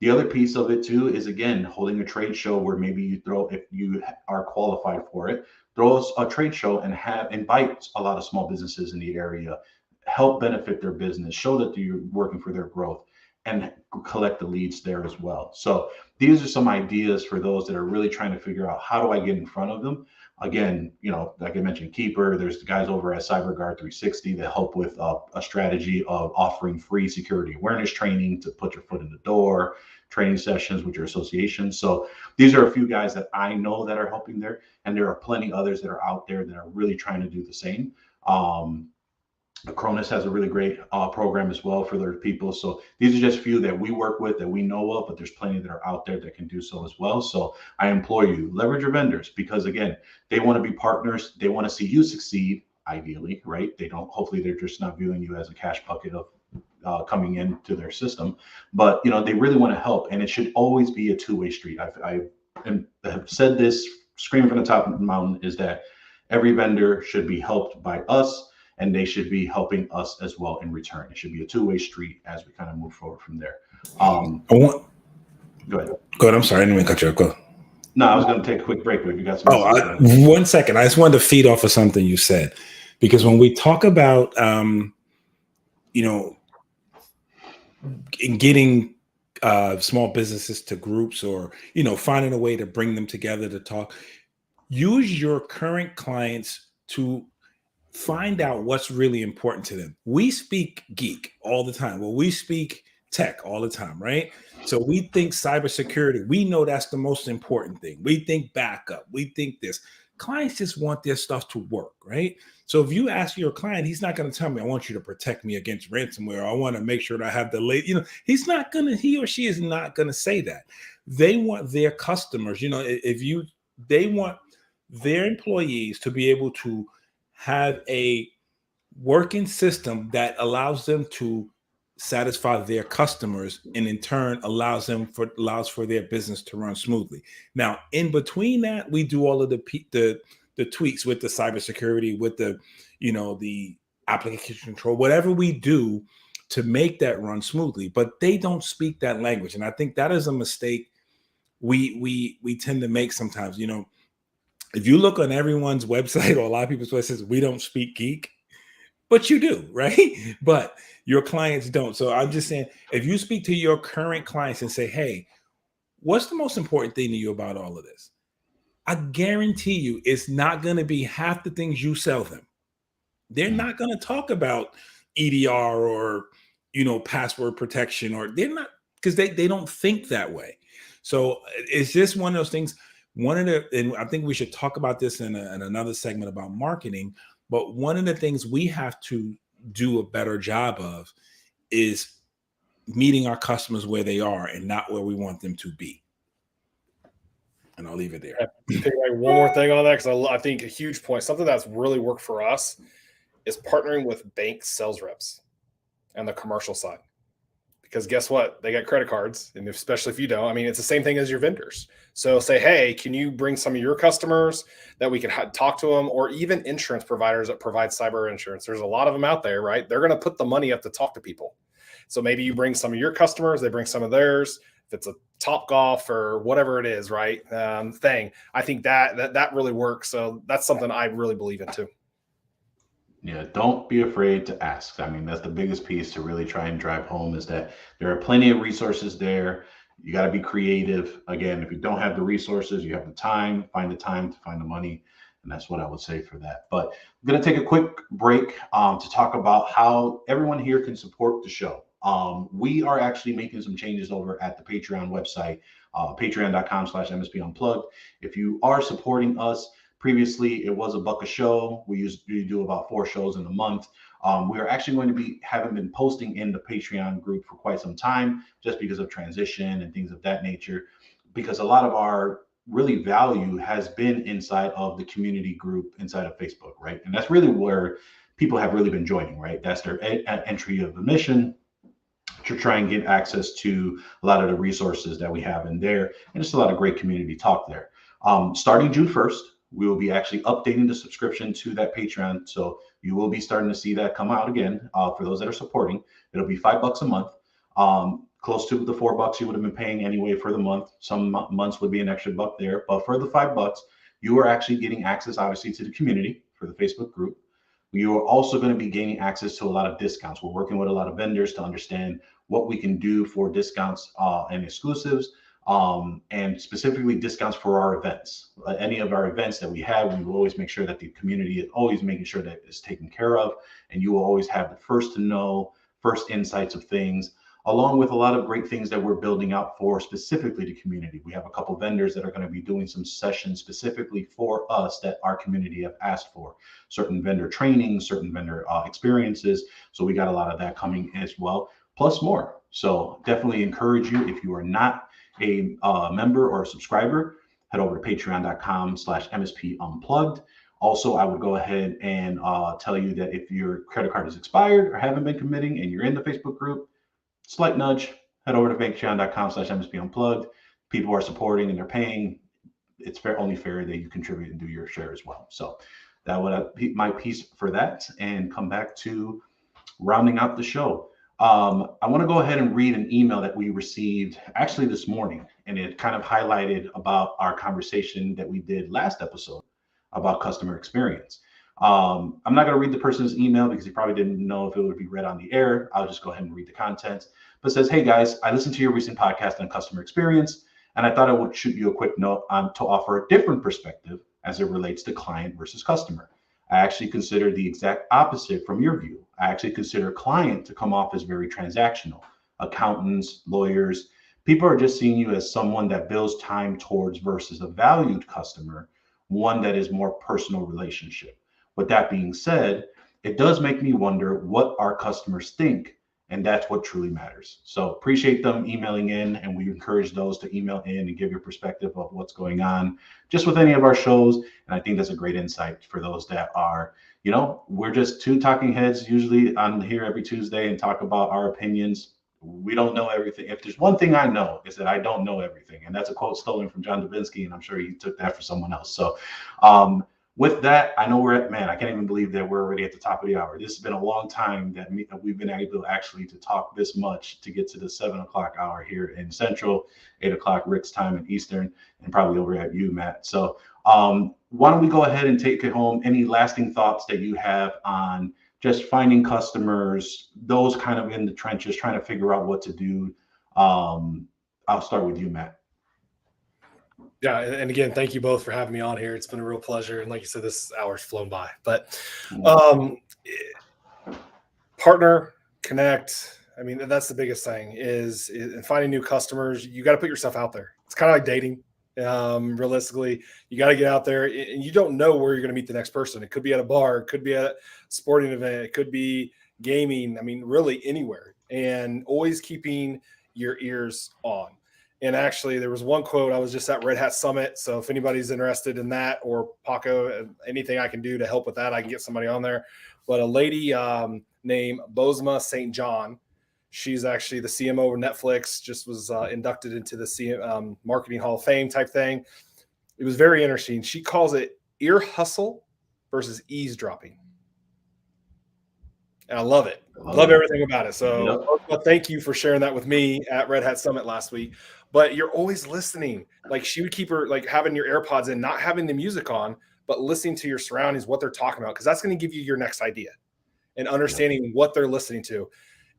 The other piece of it too is, again, holding a trade show where maybe you throw, if you are qualified for it, throw us a trade show and invite a lot of small businesses in the area, help benefit their business, show that you're working for their growth, and collect the leads there as well. So these are some ideas for those that are really trying to figure out, how do I get in front of them? Again, like I mentioned, Keeper, there's the guys over at CyberGuard 360 that help with a strategy of offering free security awareness training to put your foot in the door, training sessions with your association. So these are a few guys that I know that are helping there, and there are plenty others that are out there that are really trying to do the same. Acronis has a really great program as well for their people. So these are just a few that we work with, that we know of, but there's plenty that are out there that can do so as well. So I implore you, leverage your vendors, because again, they want to be partners. They want to see you succeed, ideally, right? They don't, hopefully they're just not viewing you as a cash bucket of coming into their system, but they really want to help. And it should always be a two-way street. I have said this, screaming from the top of the mountain, is that every vendor should be helped by us, and they should be helping us as well in return. It should be a two-way street as we kind of move forward from there. Go ahead. Go ahead. I'm sorry, I didn't mean to cut you off. Go. No, I was going to take a quick break, but if you got some. 1 second. I just wanted to feed off of something you said, because when we talk about, in getting small businesses to groups, or finding a way to bring them together to talk, use your current clients to find out what's really important to them. We speak geek all the time. Well, we speak tech all the time, right? So we think cybersecurity, we know that's the most important thing. We think backup, we think this. clients just want their stuff to work, right? So if you ask your client, he's not going to tell me, I want you to protect me against ransomware. I want to make sure that I have the late, he or she is not going to say that. They want their customers, they want their employees to be able to have a working system that allows them to satisfy their customers, and in turn allows for their business to run smoothly. Now, in between that, we do all of the tweaks with the cybersecurity, with the application control, whatever we do to make that run smoothly. But they don't speak that language, and I think that is a mistake we tend to make sometimes. If you look on everyone's website or a lot of people's websites, we don't speak geek. But you do, right? But your clients don't. So I'm just saying, if you speak to your current clients and say, hey, what's the most important thing to you about all of this? I guarantee you it's not going to be half the things you sell them. They're not going to talk about EDR or, password protection, or they're not, because they don't think that way. So it's just one of those things. And I think we should talk about this in another segment about marketing. But one of the things we have to do a better job of is meeting our customers where they are and not where we want them to be. And I'll leave it there. One more thing on that, because I think a huge point, something that's really worked for us is partnering with bank sales reps and the commercial side. Because guess what? They got credit cards, and especially if you don't, it's the same thing as your vendors. So say, hey, can you bring some of your customers that we can talk to them, or even insurance providers that provide cyber insurance? There's a lot of them out there, right? They're going to put the money up to talk to people. So maybe you bring some of your customers, they bring some of theirs. If it's a Top Golf or whatever it is, right? Thing. I think that really works. So that's something I really believe in too. Yeah, don't be afraid to ask. That's the biggest piece to really try and drive home, is that there are plenty of resources there. You got to be creative. Again, if you don't have the resources, you have the time, find the time to find the money. And that's what I would say for that. But I'm going to take a quick break to talk about how everyone here can support the show. We are actually making some changes over at the Patreon website, patreon.com/MSP Unplugged. If you are supporting us, previously, it was $1 a show. We usually do about 4 shows in a month. We are actually going to haven't been posting in the Patreon group for quite some time, just because of transition and things of that nature, because a lot of our really value has been inside of the community group inside of Facebook, right? And that's really where people have really been joining, right? That's their entry of admission to try and get access to a lot of the resources that we have in there. And just a lot of great community talk there. Starting June 1st, we will be actually updating the subscription to that Patreon. So you will be starting to see that come out again. For those that are supporting, it'll be $5 a month, close to the $4 you would have been paying anyway for the month. Some months would be an extra $1 there, but for the $5, you are actually getting access, obviously, to the community for the Facebook group. You are also going to be gaining access to a lot of discounts. We're working with a lot of vendors to understand what we can do for discounts and exclusives. And specifically discounts for our events. Any of our events that we have, we will always make sure that the community is always making sure that it's taken care of, and you will always have the first to know, first insights of things, along with a lot of great things that we're building out for specifically the community. We have a couple vendors that are going to be doing some sessions specifically for us that our community have asked for, certain vendor trainings, certain vendor experiences. So we got a lot of that coming as well, plus more. So definitely encourage you, if you are not a member or a subscriber, head over to patreon.com/MSP Unplugged. Also, I would go ahead and tell you that if your credit card is expired or haven't been committing and you're in the Facebook group, slight nudge, head over to patreon.com/MSP Unplugged. People are supporting and they're paying. It's only fair that you contribute and do your share as well. So that would be my piece for that, and come back to rounding out the show. I want to go ahead and read an email that we received actually this morning, and it kind of highlighted about our conversation that we did last episode about customer experience. I'm not going to read the person's email because he probably didn't know if it would be read on the air. I'll just go ahead and read the contents. But it says, hey guys, I listened to your recent podcast on customer experience, and I thought I would shoot you a quick note to offer a different perspective as it relates to client versus customer. I actually consider the exact opposite from your view. I actually consider client to come off as very transactional. Accountants, lawyers, people are just seeing you as someone that bills time towards versus a valued customer, one that is more personal relationship. With that being said, it does make me wonder what our customers think, and that's what truly matters. So appreciate them emailing in, and we encourage those to email in and give your perspective of what's going on just with any of our shows. And I think that's a great insight for those that are, we're just two talking heads usually on here every Tuesday and talk about our opinions. We don't know everything. If there's one thing I know, is that I don't know everything. And that's a quote stolen from John Davinsky, and I'm sure he took that for someone else. So with that, I know I can't even believe that we're already at the top of the hour. This has been a long time that we've been able actually to talk this much to get to the 7 o'clock hour here in Central, 8 o'clock Rick's time in Eastern, and probably over at you, Matt. So why don't we go ahead and take it home? Any lasting thoughts that you have on just finding customers, those kind of in the trenches, trying to figure out what to do? I'll start with you, Matt. Yeah, and again, thank you both for having me on here. It's been a real pleasure, and like you said, this hour's flown by. But partner, connect. I mean, that's the biggest thing is in finding new customers. You got to put yourself out there. It's kind of like dating. Realistically, you got to get out there, and you don't know where you're going to meet the next person. It could be at a bar, it could be at a sporting event, it could be gaming. I mean, really anywhere, and always keeping your ears on. And actually, there was one quote. I was just at Red Hat Summit. So if anybody's interested in that, or Paco, anything I can do to help with that, I can get somebody on there. But a lady named Bozoma St. John, she's actually the CMO of Netflix, just was inducted into the Marketing Hall of Fame type thing. It was very interesting. She calls it ear hustle versus eavesdropping. And I love it. Love everything about it. So thank you for sharing that with me at Red Hat Summit last week. But you're always listening. Like she would keep her like having your AirPods in, not having the music on, but listening to your surroundings, what they're talking about, because that's going to give you your next idea and understanding what they're listening to.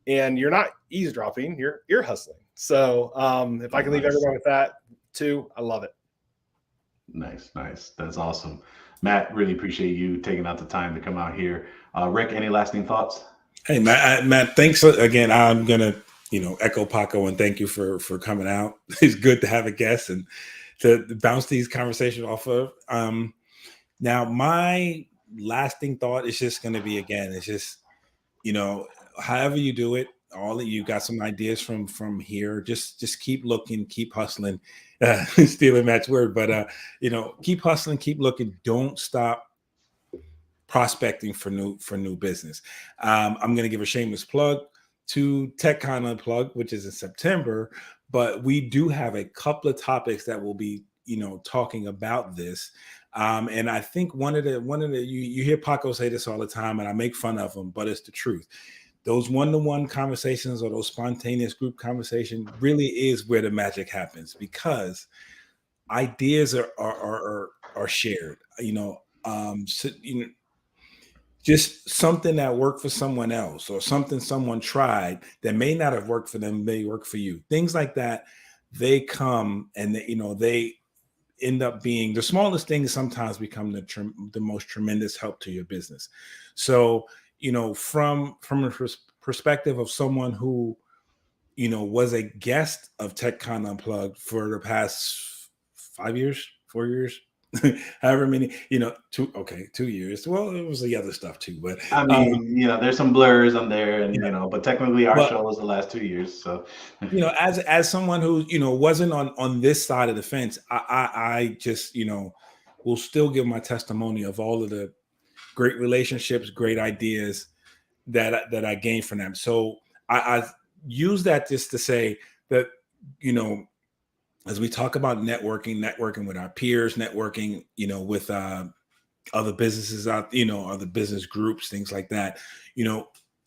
And you're not eavesdropping, you're ear hustling. So if I can leave everyone with that too, I love it. Nice. That's awesome. Matt, really appreciate you taking out the time to come out here. Rick, any lasting thoughts? Hey, Matt, thanks again. I'm going to, echo Paco and thank you for coming out. It's good to have a guest and to bounce these conversations off of. Now, my lasting thought is just going to be, again, it's just, however you do it, all of you got some ideas from here. Just keep looking, keep hustling. Stealing Matt's word, but keep hustling, keep looking. Don't stop prospecting for new business. I'm going to give a shameless plug to TechCon Unplugged, which is in September, but we do have a couple of topics that will be talking about this. And I think one of the you hear Paco say this all the time, and I make fun of him, but it's the truth. Those one-to-one conversations or those spontaneous group conversations really is where the magic happens, because ideas are shared. Just something that worked for someone else or something someone tried that may not have worked for them may work for you. Things like that, they come and they end up being the smallest things sometimes become the most tremendous help to your business. So, from a perspective of someone who, was a guest of TechCon Unplugged for the past 5 years, 4 years, however many, 2 years. Well, it was the other stuff too, but I mean, there's some blurs on there, and but technically our show was the last 2 years. So, as someone who wasn't on this side of the fence, I just will still give my testimony of all of the great relationships, great ideas that I gained from them. So I use that just to say that as we talk about networking with our peers, networking, with other businesses out, other business groups, things like that,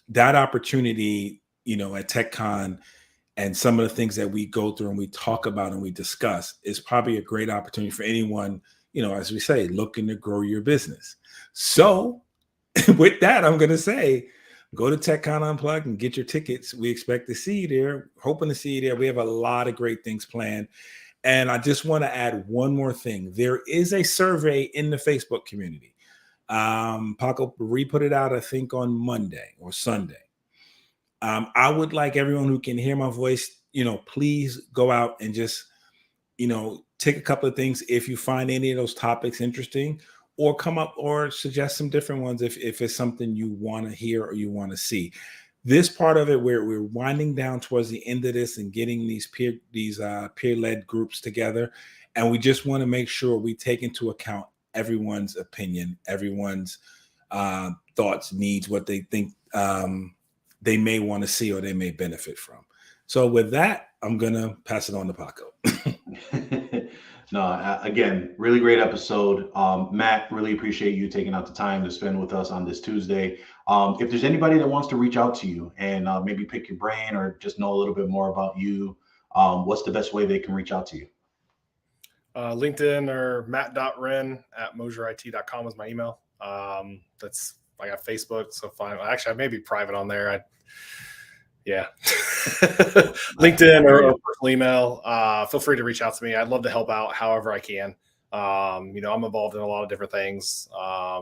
that opportunity, at TechCon and some of the things that we go through and we talk about and we discuss is probably a great opportunity for anyone, as we say, looking to grow your business. So with that, I'm going to say, go to TechCon Unplugged and get your tickets. We expect to see you there, hoping to see you there. We have a lot of great things planned. And I just want to add one more thing. There is a survey in the Facebook community. Paco re-put it out, I think, on Monday or Sunday. I would like everyone who can hear my voice, please go out and just take a couple of things if you find any of those topics interesting, or come up or suggest some different ones if it's something you want to hear or you want to see. This part of it, where we're winding down towards the end of this and getting these peer-led groups together, and we just want to make sure we take into account everyone's opinion, everyone's thoughts, needs, what they think they may want to see or they may benefit from. So with that, I'm gonna pass it on to Paco. No, again, really great episode. Matt, really appreciate you taking out the time to spend with us on this Tuesday. If there's anybody that wants to reach out to you and maybe pick your brain or just know a little bit more about you, what's the best way they can reach out to you? LinkedIn or matt.wren@moserit.com is my email. I got Facebook, so fine. Actually, I may be private on there. LinkedIn or personal email. Feel free to reach out to me. I'd love to help out however I can. I'm involved in a lot of different things.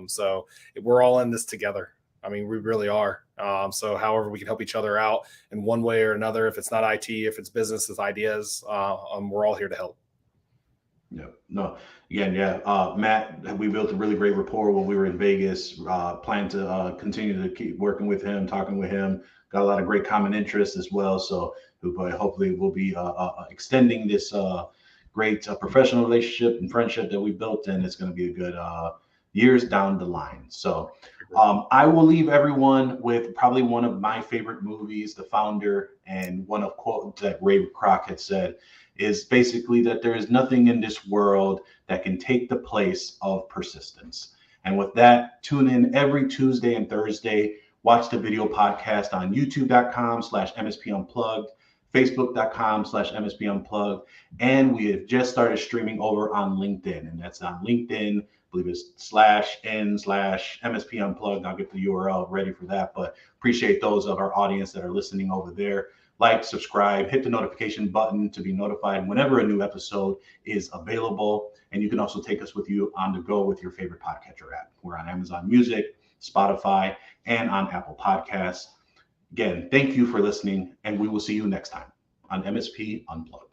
So we're all in this together. I mean, we really are. So however we can help each other out in one way or another, if it's not IT, if it's business, it's ideas, we're all here to help. Yeah, no, again, Matt, we built a really great rapport when we were in Vegas. Plan to continue to keep working with him, talking with him. Got a lot of great common interests as well. So hopefully we'll be extending this great professional relationship and friendship that we built, and it's going to be a good years down the line. So I will leave everyone with probably one of my favorite movies, The Founder, and one of quotes that Ray Kroc had said is basically that there is nothing in this world that can take the place of persistence. And with that, tune in every Tuesday and Thursday. Watch the video podcast on youtube.com/MSP Unplugged, facebook.com/MSP Unplugged. And we have just started streaming over on LinkedIn. And that's on LinkedIn. I believe it's /n/MSP Unplugged. I'll get the URL ready for that. But appreciate those of our audience that are listening over there. Like, subscribe, hit the notification button to be notified whenever a new episode is available. And you can also take us with you on the go with your favorite podcatcher app. We're on Amazon Music, Spotify, and on Apple Podcasts. Again, thank you for listening, and we will see you next time on MSP Unplugged.